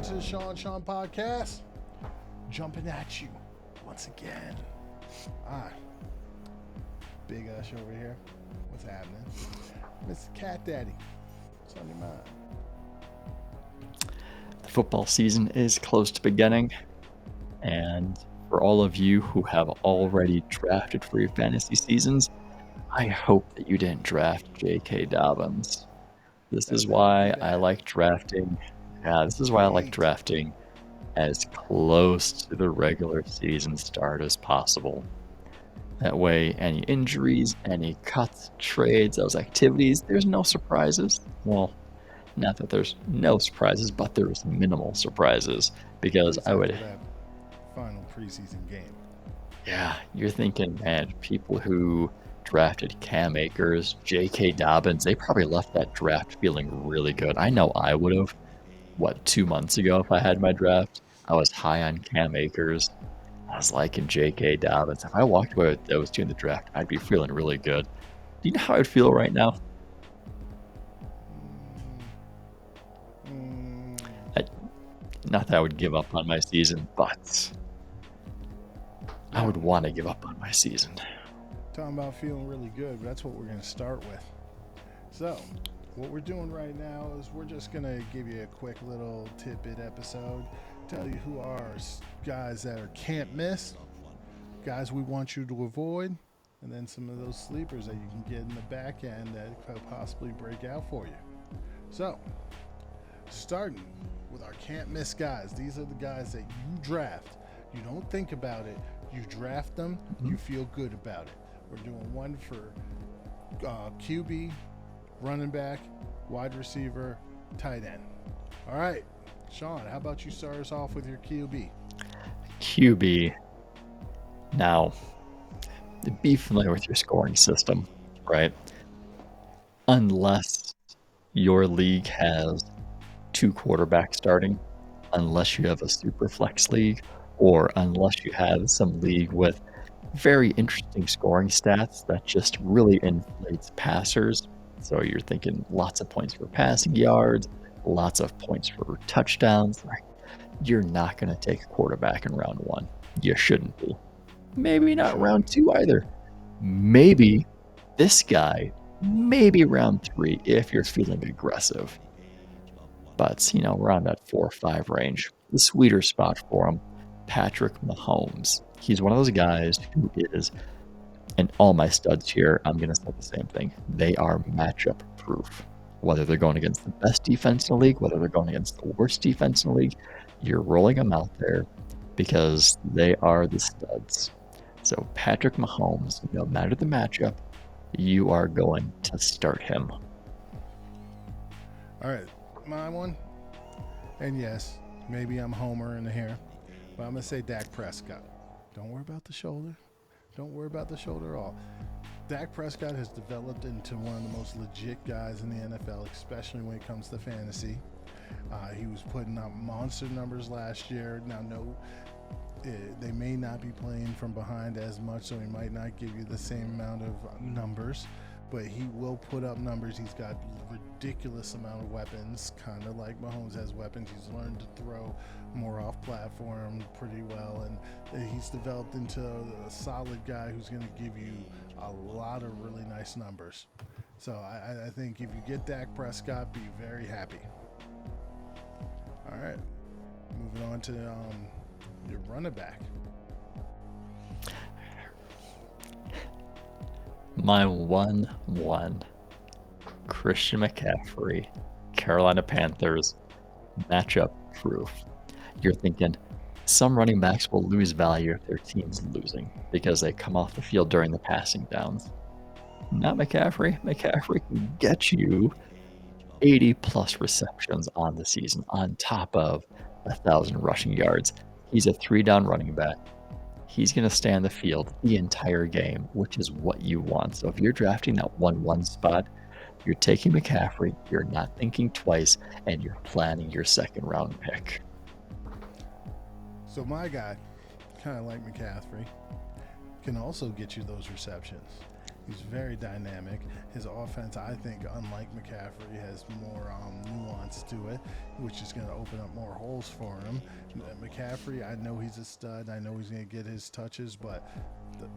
to the Sean podcast. Jumping at you once again. Big Ush over here. What's happening? Mr. Cat Daddy. What's on your mind? The football season is close to beginning, and for all of you who have already drafted for your fantasy seasons, I hope that you didn't draft J.K. Dobbins. This is why I like drafting. This is why I like drafting as close to the regular season start as possible. That way, any injuries, any cuts, trades, those activities, there's no surprises. Well, not that there's no surprises, but there's minimal surprises, because I would. That final preseason game. Yeah, you're thinking, man, people who drafted Cam Akers, J.K. Dobbins, they probably left that draft feeling really good. I know I would have. 2 months ago, if I had my draft, I was high on Cam Akers. I was liking J.K. Dobbins. If I walked away with those two in the draft, I'd be feeling really good. Do you know how I'd feel right now? Not that I would give up on my season, but I would want to give up on my season. Talking about feeling really good, that's what we're going to start with. So, what we're doing right now is we're just going to give you a quick little tidbit episode, tell you who are guys that are can't miss, guys we want you to avoid, and then some of those sleepers that you can get in the back end that could possibly break out for you. So, starting with our can't miss guys. These are the guys that you draft. You don't think about it. You draft them. You feel good about it. We're doing one for QB, running back, wide receiver, tight end. All right, Sean, how about you start us off with your QB? QB. Now, be familiar with your scoring system, right? Unless your league has 2 quarterbacks starting, unless you have a super flex league, or unless you have some league with very interesting scoring stats that just really inflates passers. So you're thinking lots of points for passing yards, lots of points for touchdowns. Right? You're not going to take a quarterback in round 1. You shouldn't be. Maybe not round 2 either. Maybe this guy, maybe round 3 if you're feeling aggressive. But, around that 4 or 5 range, the sweeter spot for him, Patrick Mahomes. He's one of those guys who is, and all my studs here, I'm going to say the same thing. They are matchup proof. Whether they're going against the best defense in the league, whether they're going against the worst defense in the league, you're rolling them out there because they are the studs. So Patrick Mahomes, no matter the matchup, you are going to start him. All right. My one, and yes, maybe I'm Homer in here, but I'm going to say Dak Prescott. Don't worry about the shoulder. Don't worry about the shoulder at all. Dak Prescott has developed into one of the most legit guys in the NFL, especially when it comes to fantasy. He was putting up monster numbers last year. Now, they may not be playing from behind as much, so he might not give you the same amount of numbers. But he will put up numbers. He's got ridiculous amount of weapons, kind of like Mahomes has weapons. He's learned to throw more off platform pretty well, and he's developed into a solid guy who's going to give you a lot of really nice numbers. So I think if you get Dak Prescott, be very happy. All right, moving on to your running back. My 1-1, Christian McCaffrey, Carolina Panthers, matchup proof. You're thinking some running backs will lose value if their team's losing because they come off the field during the passing downs. Not McCaffrey. McCaffrey can get you 80-plus receptions on the season on top of 1,000 rushing yards. He's a 3-down running back. He's going to stay on the field the entire game, which is what you want. So if you're drafting that 1-1 spot, you're taking McCaffrey, you're not thinking twice, and you're planning your second-round pick. So my guy, kind of like McCaffrey, can also get you those receptions. He's very dynamic. His offense, I think, unlike McCaffrey, has more nuance to it, which is going to open up more holes for him. McCaffrey, I know he's a stud. I know he's going to get his touches, but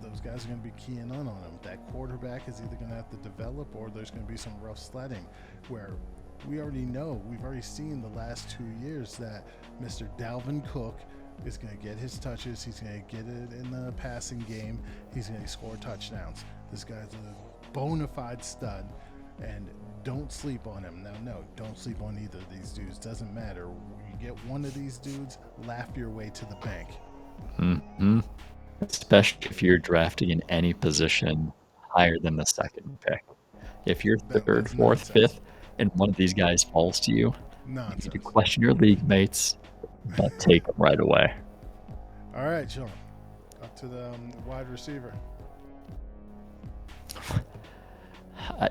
those guys are going to be keying on him. That quarterback is either going to have to develop or there's going to be some rough sledding where we already know, we've already seen the last 2 years that Mr. Dalvin Cook is going to get his touches. He's going to get it in the passing game. He's going to score touchdowns. This guy's a bona fide stud, and don't sleep on him. Now, no, don't sleep on either of these dudes. Doesn't matter. You get one of these dudes, laugh your way to the bank. Mm-hmm. Especially if you're drafting in any position higher than the second pick. If you're third, fourth, fifth, and one of these guys falls to you, you need to question your league mates, but take them right away. All right, Sean. Up to the wide receiver.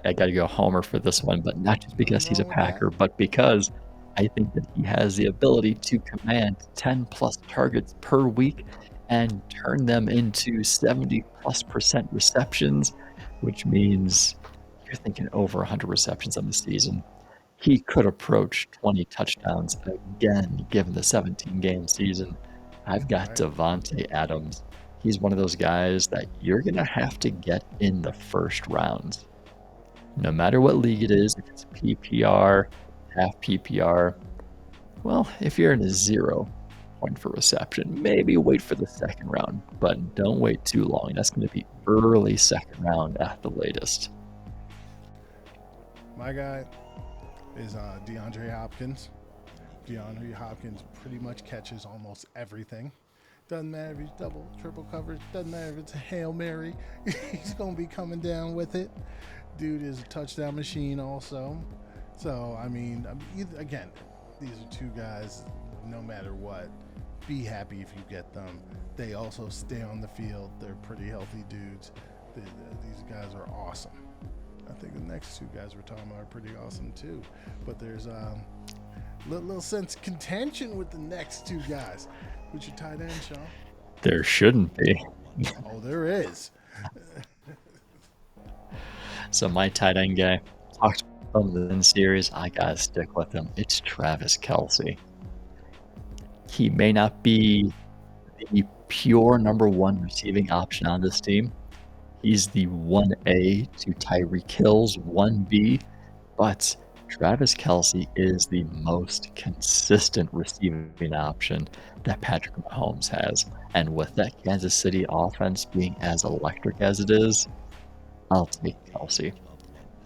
I got to go Homer for this one, but not just because he's a Packer, but because I think that he has the ability to command 10-plus targets per week and turn them into 70+% receptions, which means you're thinking over 100 receptions on the season. He could approach 20 touchdowns again, given the 17-game season. I've got Devante Adams. He's one of those guys that you're going to have to get in the first rounds. No matter what league it is, if it's PPR, half PPR, well, if you're in a 0 point for reception, maybe wait for the second round, but don't wait too long. That's going to be early second round at the latest. My guy is DeAndre Hopkins. DeAndre Hopkins pretty much catches almost everything. Doesn't matter if he's double, triple coverage. Doesn't matter if it's a Hail Mary. He's going to be coming down with it. Dude is a touchdown machine also. So, I mean, again, these are two guys, no matter what, be happy if you get them. They also stay on the field. They're pretty healthy dudes. These guys are awesome. I think the next two guys we're talking about are pretty awesome too. But there's a little sense of contention with the next two guys. Who's your tight end, Sean? There shouldn't be. Oh, there is. So my tight end guy, talked about the end series, I got to stick with him. It's Travis Kelsey. He may not be the pure number one receiving option on this team. He's the 1A to Tyreek Hill's 1B, but Travis Kelsey is the most consistent receiving option that Patrick Mahomes has. And with that Kansas City offense being as electric as it is, I'll take Kelsey.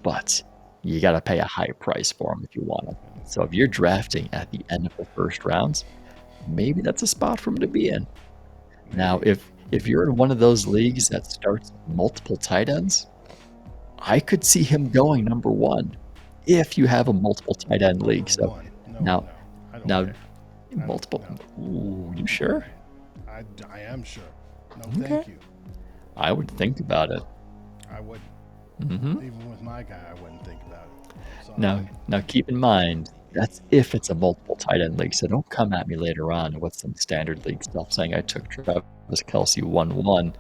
But you got to pay a high price for him if you want him. So if you're drafting at the end of the first rounds, maybe that's a spot for him to be in. Now, if you're in one of those leagues that starts multiple tight ends, I could see him going number one if you have a multiple tight end league. So now, multiple. Ooh, you sure? I am sure. No, thank you. I would think about it. I wouldn't. Mm-hmm. Even with my guy, I wouldn't think about it. So, now keep in mind, that's if it's a multiple tight end league. So don't come at me later on with some standard league stuff saying I took Travis Kelsey 1-1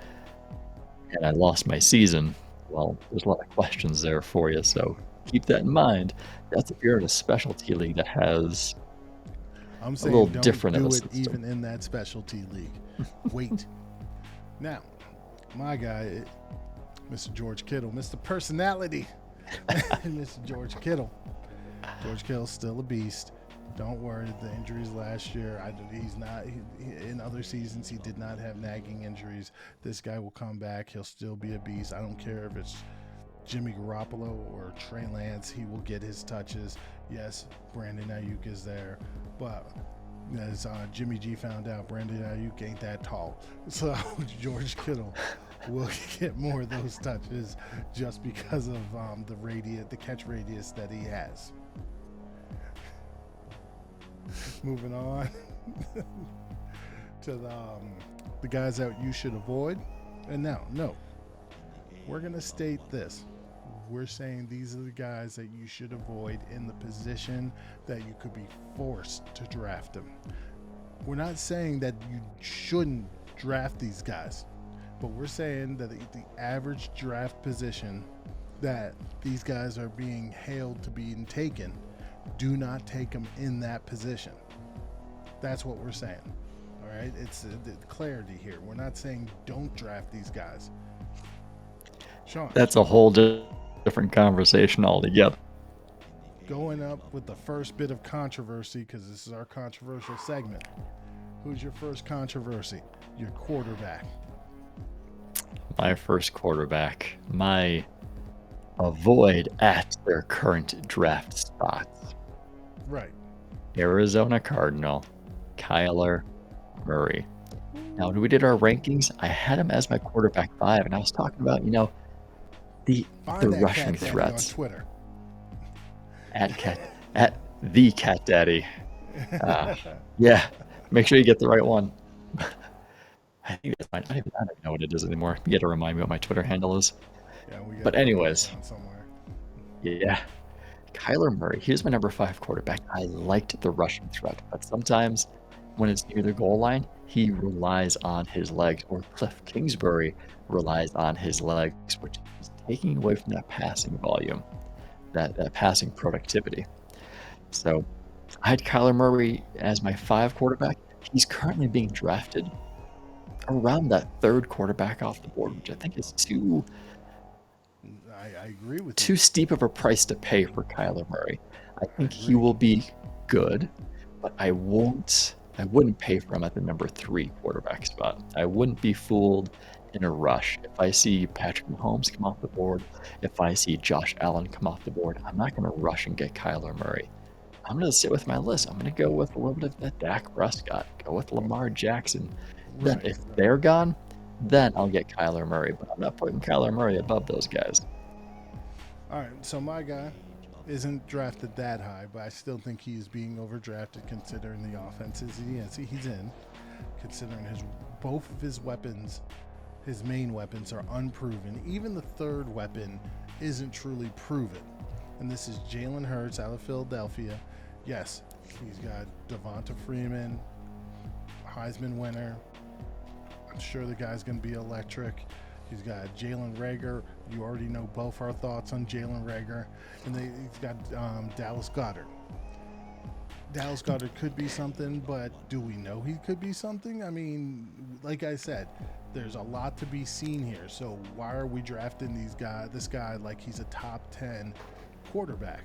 and I lost my season. Well, there's a lot of questions there for you. So keep that in mind. That's if you're in a specialty league that has I'm saying a little don't different do of a it system. even in that specialty league. Wait. Now, my guy, Mr. George Kittle, Mr. Personality, Mr. George Kittle. George Kittle's still a beast. Don't worry, the injuries last year, he's not. In other seasons, he did not have nagging injuries. This guy will come back. He'll still be a beast. I don't care if it's Jimmy Garoppolo or Trey Lance. He will get his touches. Yes, Brandon Ayuk is there, but as Jimmy G found out, Brandon Ayuk ain't that tall. So George Kittle will get more of those touches just because of the catch radius that he has. Moving on to the guys that you should avoid. And now, no, we're going to state this. We're saying these are the guys that you should avoid in the position that you could be forced to draft them. We're not saying that you shouldn't draft these guys. but we're saying that the average draft position that these guys are being hailed to be taken, do not take them in that position. That's what we're saying. All right, it's clarity here. We're not saying don't draft these guys. Sean, That's a whole different conversation altogether. going up with the first bit of controversy, because this is our controversial segment. Who's your first controversy? Your quarterback. My first quarterback. My avoid at their current draft spots. Right. Arizona Cardinal, Kyler Murray. Now, when we did our rankings, I had him as my quarterback 5, and I was talking about, the rushing threats. On Twitter. At the Cat Daddy. Yeah, make sure you get the right one. I think that's mine. I don't even know what it is anymore. You got to remind me what my Twitter handle is. Yeah, but anyways, yeah, Kyler Murray. Here's my number 5 quarterback. I liked the rushing threat, but sometimes when it's near the goal line, he relies on his legs, or Cliff Kingsbury relies on his legs, which is taking away from that passing volume, that passing productivity. So I had Kyler Murray as my 5 quarterback. He's currently being drafted around that 3rd quarterback off the board, which I think is too I agree with too you. steep of a price to pay for Kyler Murray. I think he will be good, but I wouldn't pay for him at the number 3 quarterback spot. I wouldn't be fooled in a rush. If I see Patrick Mahomes come off the board, if I see Josh Allen come off the board, I'm not going to rush and get Kyler Murray. I'm going to sit with my list. I'm going to go with a little bit of that Dak Prescott, go with Lamar Jackson. Then if they're gone, then I'll get Kyler Murray, but I'm not putting Kyler Murray above those guys. All right, so my guy isn't drafted that high, but I still think he is being overdrafted considering the offenses he's in, considering both of his weapons, his main weapons are unproven. Even the 3rd weapon isn't truly proven. And this is Jalen Hurts out of Philadelphia. Yes, he's got Devonta Freeman, Heisman winner. I'm sure the guy's going to be electric. He's got Jalen Reagor. You already know both our thoughts on Jalen Reagor. And he's got Dallas Goedert. Dallas Goedert could be something, but do we know he could be something? I mean, like I said, there's a lot to be seen here. So why are we drafting this guy like he's a top 10 quarterback?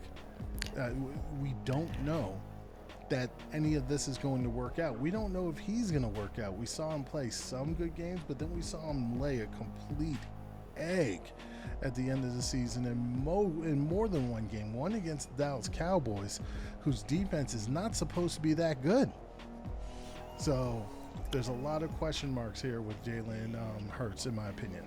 We don't know that any of this is going to work out. We don't know if he's going to work out. We saw him play some good games, but then we saw him lay a complete egg at the end of the season in more than one game. One against the Dallas Cowboys, whose defense is not supposed to be that good. So there's a lot of question marks here with Jalen Hurts, in my opinion.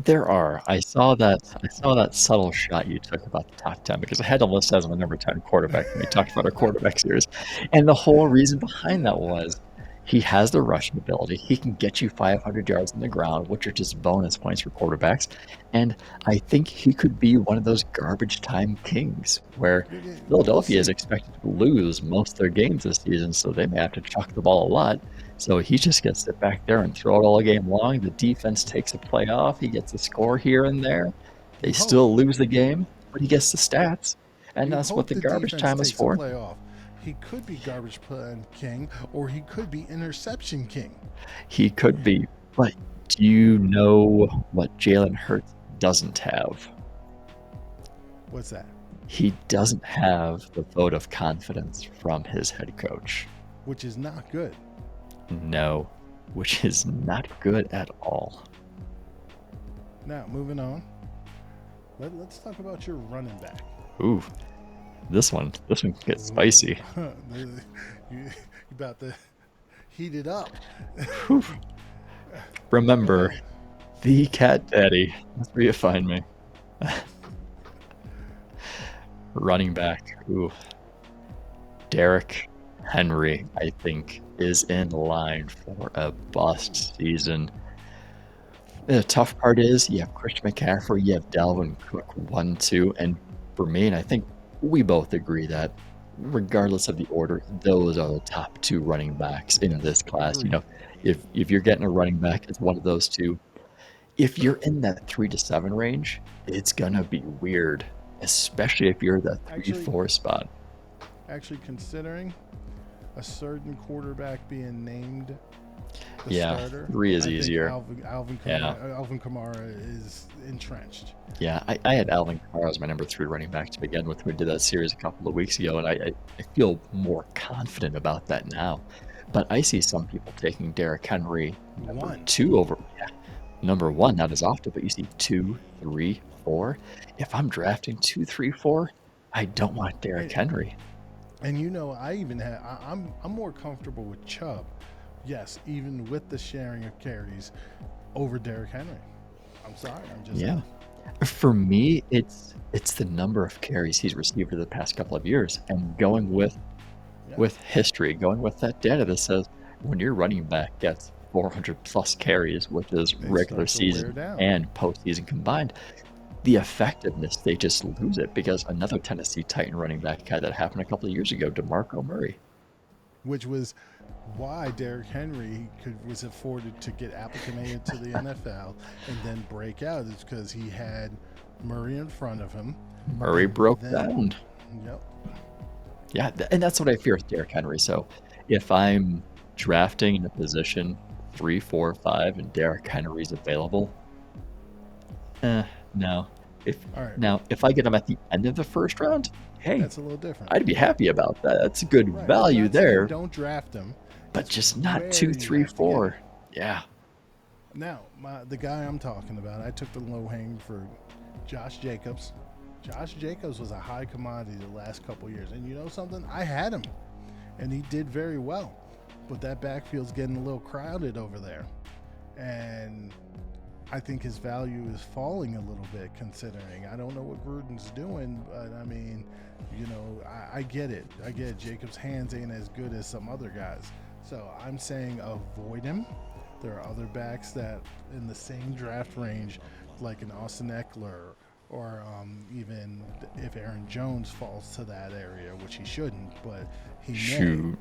There are. I saw that subtle shot you took about the top 10, because I had him listed as my number 10 quarterback when we talked about our quarterback series. And the whole reason behind that was he has the rushing ability. He can get you 500 yards on the ground, which are just bonus points for quarterbacks. And I think he could be one of those garbage time kings where Philadelphia is expected to lose most of their games this season, so they may have to chuck the ball a lot. So he just gets to sit back there and throw it all game long. The defense takes a play off. He gets a score here and there. They still lose the game, but he gets the stats. And that's what the garbage time is for. He could be garbage time king, or he could be interception king. He could be. But do you know what Jalen Hurts doesn't have? What's that? He doesn't have the vote of confidence from his head coach. Which is not good. No, which is not good at all. Now, moving on. Let's talk about your running back. Ooh, this one gets spicy. You about to heat it up. Remember, the Cat Daddy. That's where you find me. Running back. Ooh. Derrick Henry, I think, is in line for a bust season. The tough part is you have Christian McCaffrey, you have Dalvin Cook 1-2, and for me, and I think we both agree that regardless of the order, those are the top 2 running backs in Yes, this class. You agreed. know, if you're getting a running back, it's one of those 2. If you're in that 3 to 7 range, it's gonna be weird, especially if you're the Actually, 3-4 spot. considering a certain quarterback being named the Yeah, starter, 3 is I think easier. Yeah. Alvin Kamara is entrenched. Yeah, I had Alvin Kamara as my number 3 running back to begin with. We did that series a couple of weeks ago, and I feel more confident about that now. But I see some people taking Derrick Henry number One. 2 over, yeah, number 1, not as often, but you see 2, 3, 4. If I'm drafting 2, 3, 4, I don't want Derrick And, Henry. and you know, I'm more comfortable with Chubb. Yes, even with the sharing of carries over Derrick Henry. I'm sorry, I'm just Yeah. For me, it's the number of carries he's received over the past couple of years, and going yeah. with history, going with that data that says when your running back gets 400 plus carries, which is They regular start to wear season down. and postseason combined, the effectiveness, they just lose it because another Tennessee Titan running back had that happen a couple of years ago, DeMarco Murray. Which was why Derrick Henry was afforded to get acclimated to the NFL and then break out. It's because he had Murray in front of him. Murray broke down. Yep. Yeah, and that's what I fear with Derrick Henry. So if I'm drafting in a position 3, 4, 5, and Derrick Henry's available, no. All right. Now, if I get him at the end of the first round, hey, That's a little different. I'd be happy about that. That's a good Right. value I'm not saying there, don't draft him, but it's just not where 2, you 3, have to get 4. it. Yeah. Now, the guy I'm talking about, I took the low hang for Josh Jacobs. Josh Jacobs was a high commodity the last couple of years, and you know something? I had him, and he did very well. But that backfield's getting a little crowded over there, and I think his value is falling a little bit. Considering I don't know what Gruden's doing, but I mean, you know, I get it. I get it. Jacobs' hands ain't as good as some other guys, so I'm saying avoid him. There are other backs that in the same draft range, like an Austin Eckler, or even if Aaron Jones falls to that area, which he shouldn't, but he may. Shoot.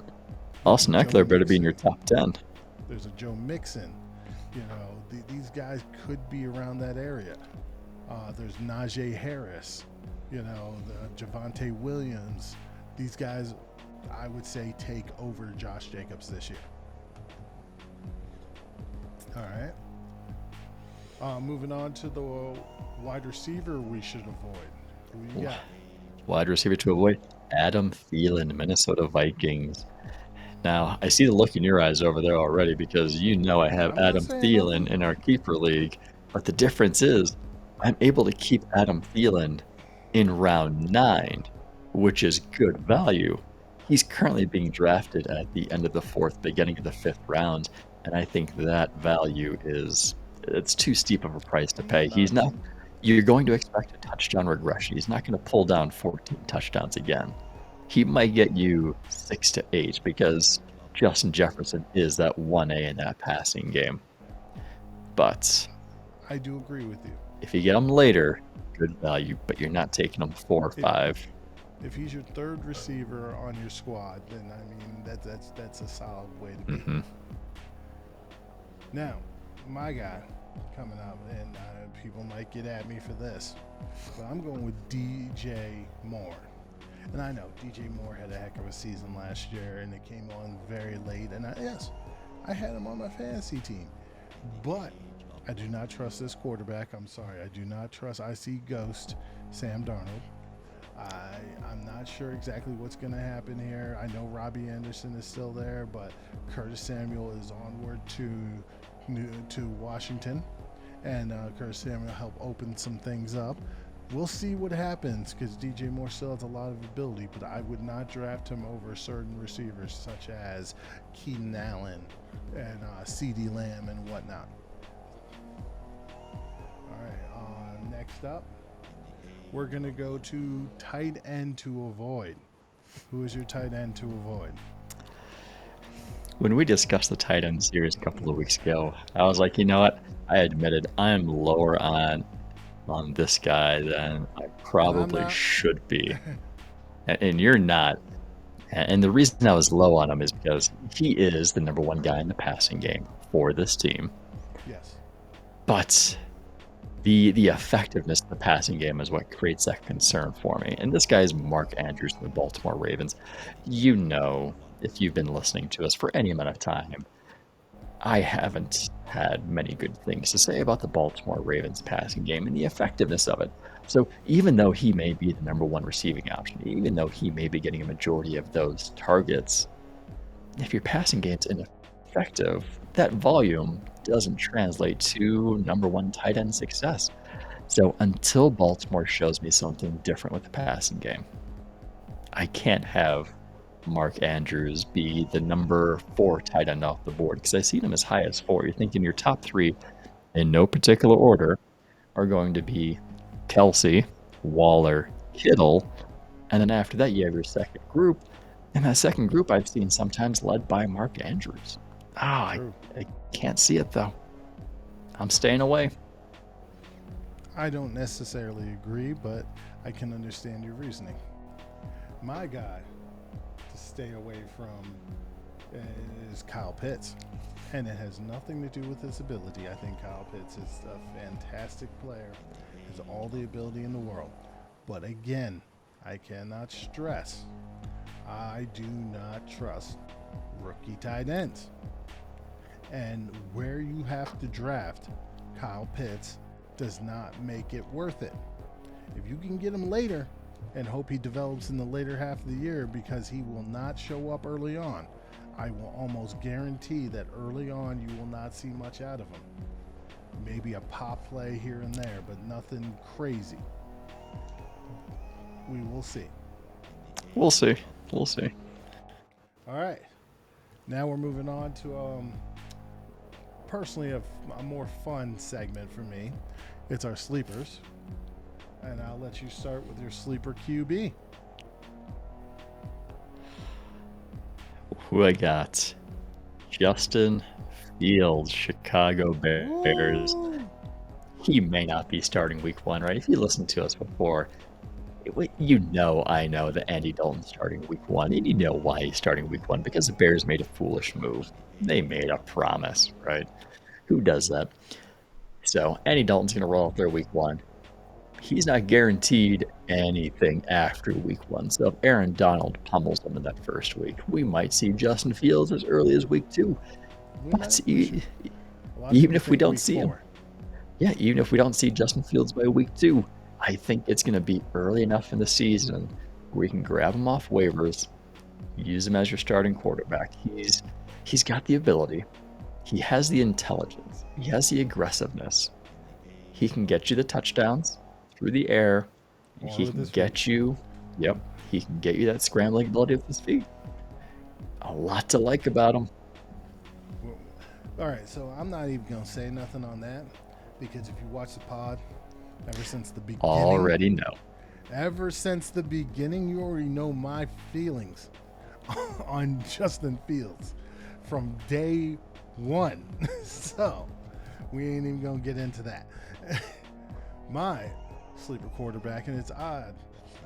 Austin Joe Eckler better be in your Mixon. top 10. There's a Joe Mixon. You know, these guys could be around that area. There's Najee Harris. You know, the Javonte Williams. These guys, I would say, take over Josh Jacobs this year. All right. Moving on to the wide receiver we should avoid. Who you got? Wide receiver to avoid, Adam Thielen, Minnesota Vikings. Now, I see the look in your eyes over there already because you know I have I'm not Adam saying Thielen nothing. in our keeper league. But the difference is I'm able to keep Adam Thielen in round 9, which is good value. He's currently being drafted at the end of the 4th, beginning of the 5th round, and I think that value it's too steep of a price to pay. He's not. You're going to expect a touchdown regression. He's not going to pull down 14 touchdowns again. He might get you 6 to 8 because Justin Jefferson is that 1A in that passing game. But I do agree with you. if you get him later, good value, but you're not taking him 4 or 5. If he's your third receiver on your squad, then I mean that's a solid way to be. Mm-hmm. Now, my guy coming up, and people might get at me for this, but I'm going with DJ Moore. And I know DJ Moore had a heck of a season last year, and it came on very late. And I had him on my fantasy team, but I do not trust this quarterback. I'm sorry, I do not trust. I see ghost Sam Darnold. I'm not sure exactly what's going to happen here. I know Robbie Anderson is still there, but Curtis Samuel is onward to Washington, and Curtis Samuel helped open some things up. We'll see what happens because DJ Moore still has a lot of ability, but I would not draft him over certain receivers such as Keenan Allen and CeeDee Lamb and whatnot. All right, next up, we're going to go to tight end to avoid. Who is your tight end to avoid? When we discussed the tight end series a couple of weeks ago, I was like, you know what? I admitted I'm lower on this guy than I probably should be. And you're not. And the reason I was low on him is because he is the number one guy in the passing game for this team. Yes. But the effectiveness of the passing game is what creates that concern for me. And this guy is Mark Andrews of the Baltimore Ravens. You know, if you've been listening to us for any amount of time, I haven't had many good things to say about the Baltimore Ravens passing game and the effectiveness of it. So even though he may be the number one receiving option, even though he may be getting a majority of those targets, if your passing game's ineffective, that volume doesn't translate to number one tight end success. So until Baltimore shows me something different with the passing game, I can't have Mark Andrews be the number 4 tight end off the board because I see him as high as 4. You're thinking your top 3, in no particular order, are going to be Kelsey, Waller, Kittle, and then after that you have your second group. And that second group I've seen sometimes led by Mark Andrews. I can't see it though. I'm staying away. I don't necessarily agree, but I can understand your reasoning. My guy to stay away from is Kyle Pitts. And it has nothing to do with his ability. I think Kyle Pitts is a fantastic player, has all the ability in the world. But again, I cannot stress, I do not trust rookie tight ends. And where you have to draft Kyle Pitts does not make it worth it. If you can get him later and hope he develops in the later half of the year, because he will not show up early on, I will almost guarantee that early on you will not see much out of him. Maybe a pop play here and there, but nothing crazy. We will see. We'll see. We'll see. All right. Now we're moving on to personally a more fun segment for me. It's our sleepers. And I'll let you start with your sleeper QB. Who I got? Justin Fields, Chicago Bears. Ooh. He may not be starting week 1, right? If you listened to us before, you know I know that Andy Dalton's starting week 1, and you know why he's starting week 1, because the Bears made a foolish move. They made a promise, right? Who does that? So Andy Dalton's going to roll out there week 1. He's not guaranteed anything after week 1. So if Aaron Donald pummels him in that first week, we might see Justin Fields as early as week 2. But even if we don't see him, even if we don't see Justin Fields by week 2, I think it's going to be early enough in the season where you can grab him off waivers, use him as your starting quarterback. He's got the ability. He has the intelligence. He has the aggressiveness. He can get you the touchdowns through the air. He can get you, he can get you that scrambling ability with his feet. A lot to like about him. All right, so I'm not even going to say nothing on that, because if you watch the pod, ever since the beginning, already know. Ever since the beginning, you already know my feelings on Justin Fields from day 1. So we ain't even going to get into that. My sleeper quarterback, and it's odd,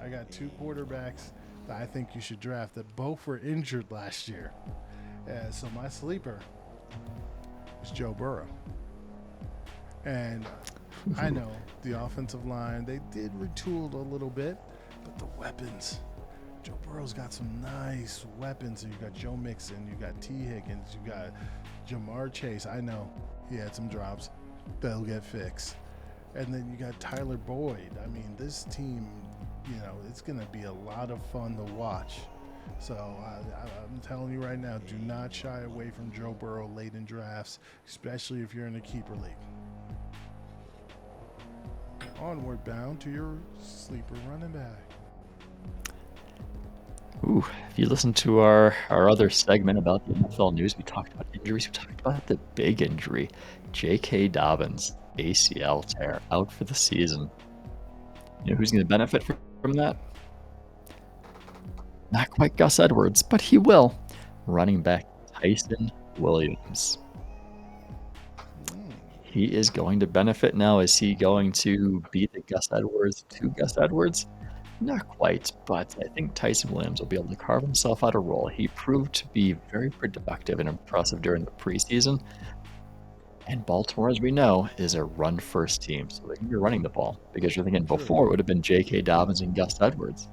I got 2 quarterbacks that I think you should draft that both were injured last year. So my sleeper is Joe Burrow. And I know the offensive line, they did retool a little bit, but the weapons, Joe Burrow's got some nice weapons. You got Joe Mixon, you got T. Higgins, you got Jamar Chase. I know he had some drops. They'll get fixed. And then you got Tyler Boyd. I mean, this team, it's going to be a lot of fun to watch. So I'm telling you right now, do not shy away from Joe Burrow late in drafts, especially if you're in a keeper league. Onward bound to your sleeper running back. Ooh, if you listen to our other segment about the NFL news, we talked about injuries. We talked about the big injury, J.K. Dobbins, ACL tear, out for the season. You know who's going to benefit from that? Not quite Gus Edwards, but he will. Running back Tyson Williams. He is going to benefit now. Is he going to be the Gus Edwards to Gus Edwards? Not quite, but I think Tyson Williams will be able to carve himself out a role. He proved to be very productive and impressive during the preseason. And Baltimore, as we know, is a run-first team, so they're going to be running the ball. Because you're thinking True. before it would have been J.K. Dobbins and Gus Edwards.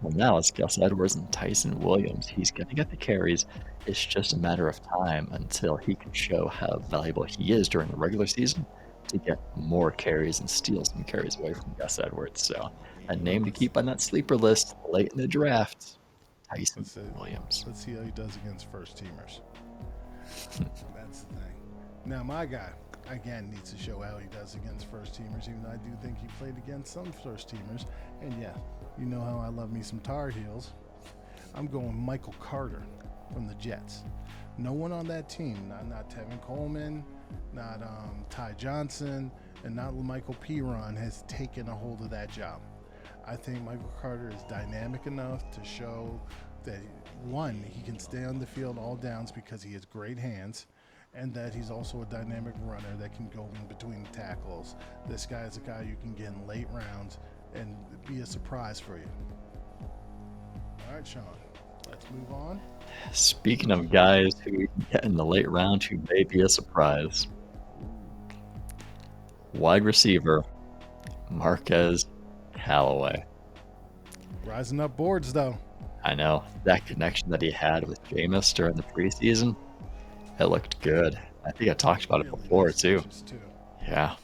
Well, now it's Gus Edwards and Tyson Williams. He's going to get the carries. It's just a matter of time until he can show how valuable he is during the regular season to get more carries and steal some carries away from Gus Edwards. So a name to keep on that sleeper list late in the draft, Tyson Williams. Let's see how he does against first teamers. That's the thing. Now, my guy, again, needs to show how he does against first teamers, even though I do think he played against some first teamers. And yeah, you know how I love me some Tar Heels. I'm going Michael Carter from the Jets. No one on that team, not Tevin Coleman, not Ty Johnson, and not Michael Piron has taken a hold of that job. I think Michael Carter is dynamic enough to show that, one, he can stay on the field all downs because he has great hands, and that he's also a dynamic runner that can go in between tackles. This guy is a guy you can get in late rounds and be a surprise for you. All right, Sean, let's move on. Speaking of guys who you can get in the late round who may be a surprise, wide receiver Marquez Halloway. Rising up boards, though. I know that connection that he had with Jameis during the preseason, it looked good. I think I talked about it before too. Yeah,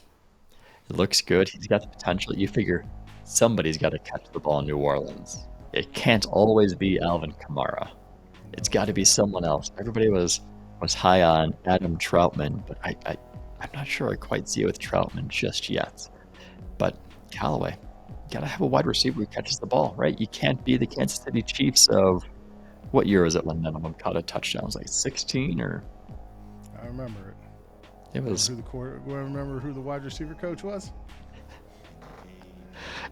it looks good. He's got the potential. You figure somebody's got to catch the ball in New Orleans. It can't always be Alvin Kamara. It's got to be someone else. Everybody was high on Adam Troutman, but I'm not sure I quite see it with Troutman just yet. But Halloway, you got to have a wide receiver who catches the ball, right? You can't be the Kansas City Chiefs of, what year was it when none of them caught a touchdown? It was like 16 or? I remember it. It was. Remember who the wide receiver coach was?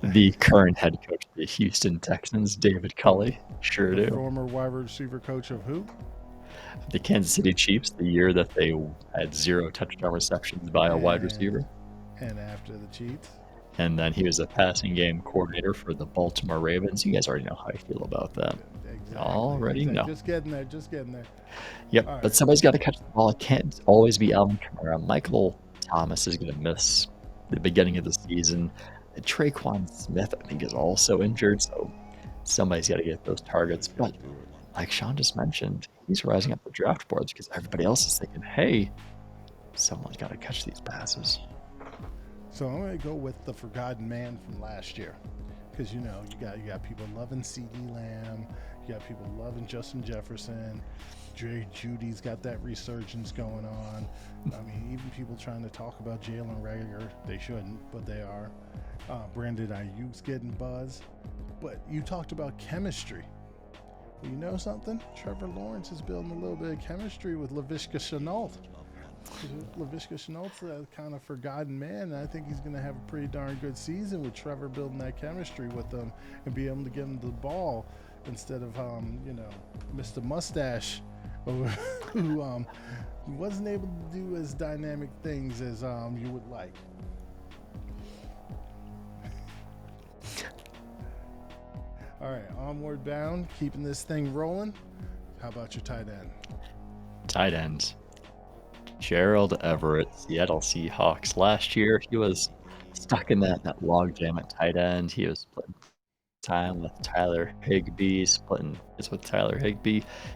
The current head coach of the Houston Texans, David Culley. Sure do. Former wide receiver coach of who? The Kansas City Chiefs, the year that they had 0 touchdown receptions by a wide receiver. And after the Chiefs. And then he was a passing game coordinator for the Baltimore Ravens. You guys already know how I feel about that. Exactly. Already know. Just getting there. Yep, right. But somebody's got to catch the ball. It can't always be Alvin Kamara. Michael Thomas is going to miss the beginning of the season. Traquan Smith, I think, is also injured, so somebody's got to get those targets. But like Sean just mentioned, he's rising up the draft boards because everybody else is thinking, hey, someone's got to catch these passes. So I'm going to go with the forgotten man from last year, because you got people loving CeeDee Lamb, you got people loving Justin Jefferson, Jerry Judy's got that resurgence going on. I mean, even people trying to talk about Jalen Reagor, they shouldn't, but they are. Brandon Ayuk's getting buzz, but you talked about chemistry. Well, you know something? Trevor Lawrence is building a little bit of chemistry with Laviska Shenault. Laviska Shenault's a kind of forgotten man, and I think he's going to have a pretty darn good season with Trevor building that chemistry with them and be able to give him the ball instead of Mr. Mustache, who wasn't able to do as dynamic things as you would like. All right, onward bound, keeping this thing rolling. How about your tight end? Tight ends. Gerald Everett, Seattle Seahawks. Last year, he was stuck in that logjam at tight end. He was splitting time with Tyler Higbee,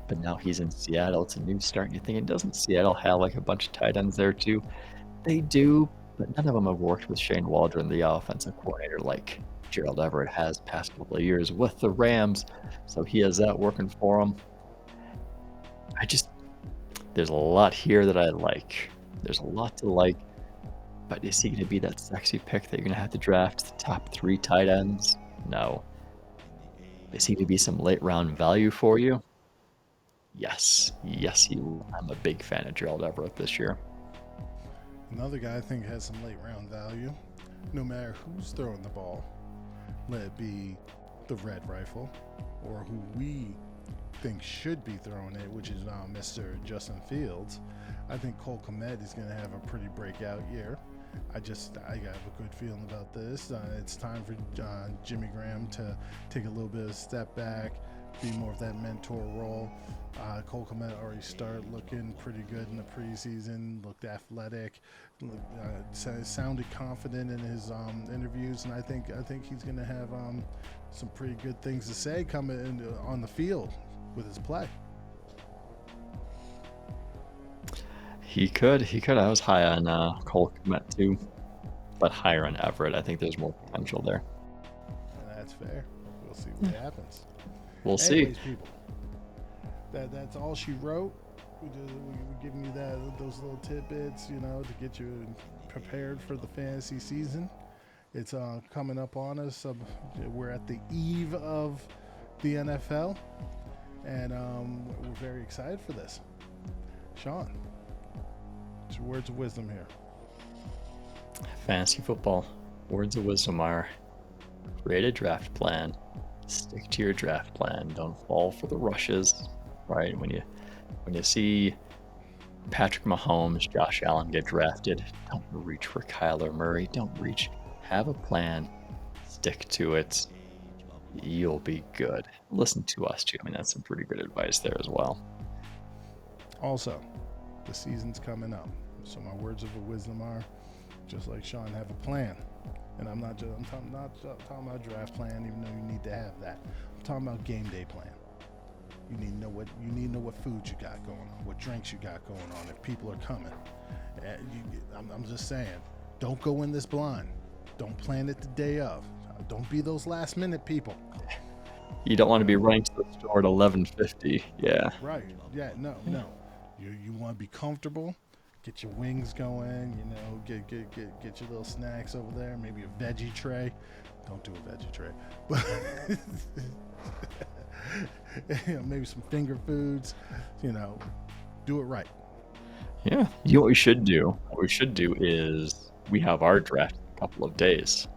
but now he's in Seattle. It's a new start. And you're thinking, doesn't Seattle have like a bunch of tight ends there too? They do, but none of them have worked with Shane Waldron, the offensive coordinator, like Gerald Everett has past couple of years with the Rams. So he has that working for him. There's a lot here that I like. There's a lot to like, but is he going to be that sexy pick that you're going to have to draft the top 3 tight ends? No. Is he going to be some late round value for you? Yes, he will. I'm a big fan of Gerald Everett this year. Another guy I think has some late round value, no matter who's throwing the ball, let it be the Red Rifle or who we think should be throwing it, which is Mr. Justin Fields. I think Cole Kmet is going to have a pretty breakout year. I have a good feeling about this. It's time for Jimmy Graham to take a little bit of a step back, be more of that mentor role. Cole Kmet already started looking pretty good in the preseason, looked athletic, sounded confident in his interviews, and I think he's going to have some pretty good things to say coming in, on the field with his play. He could. I was high on Cole Kmet too, but higher on Everett. I think there's more potential there. And that's fair. We'll see what happens. We'll Anyways, see. people, that's all she wrote. We're giving you those little tidbits, to get you prepared for the fantasy season. It's coming up on us. We're at the eve of the NFL, and we're very excited for this. Sean, it's your words of wisdom here. Fantasy football. Words of wisdom are: create a draft plan. Stick to your draft plan. Don't fall for the rushes. Right? When you see Patrick Mahomes, Josh Allen get drafted, don't reach for Kyler Murray. Don't reach. Have a plan. Stick to it. You'll be good. Listen to us too. I mean, that's some pretty good advice there as well. Also, the season's coming up, so my words of wisdom are, just like Sean, have a plan. And I'm not talking about draft plan, even though you need to have that. I'm talking about game day plan. You need to know what food you got going on, what drinks you got going on, if people are coming. I'm just saying, don't go in this blind. Don't plan it the day of. Don't be those last minute people. You don't want to be running to the store at 11:50. Yeah. Right. Yeah. No. You want to be comfortable. Get your wings going. Get your little snacks over there. Maybe a veggie tray. Don't do a veggie tray, but maybe some finger foods. Do it right. Yeah. You know what we should do? What we should do is we have our draft in a couple of days.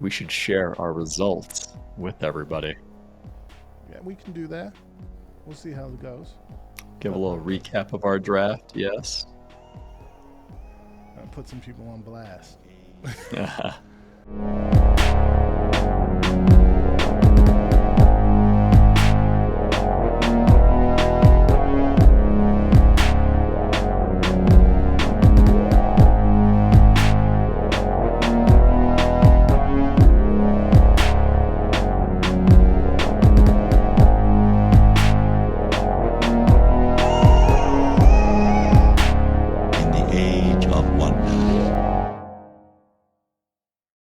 We should share our results with everybody. Yeah, we can do that. We'll see how it goes. Give a little recap of our draft. Yes. Put some people on blast.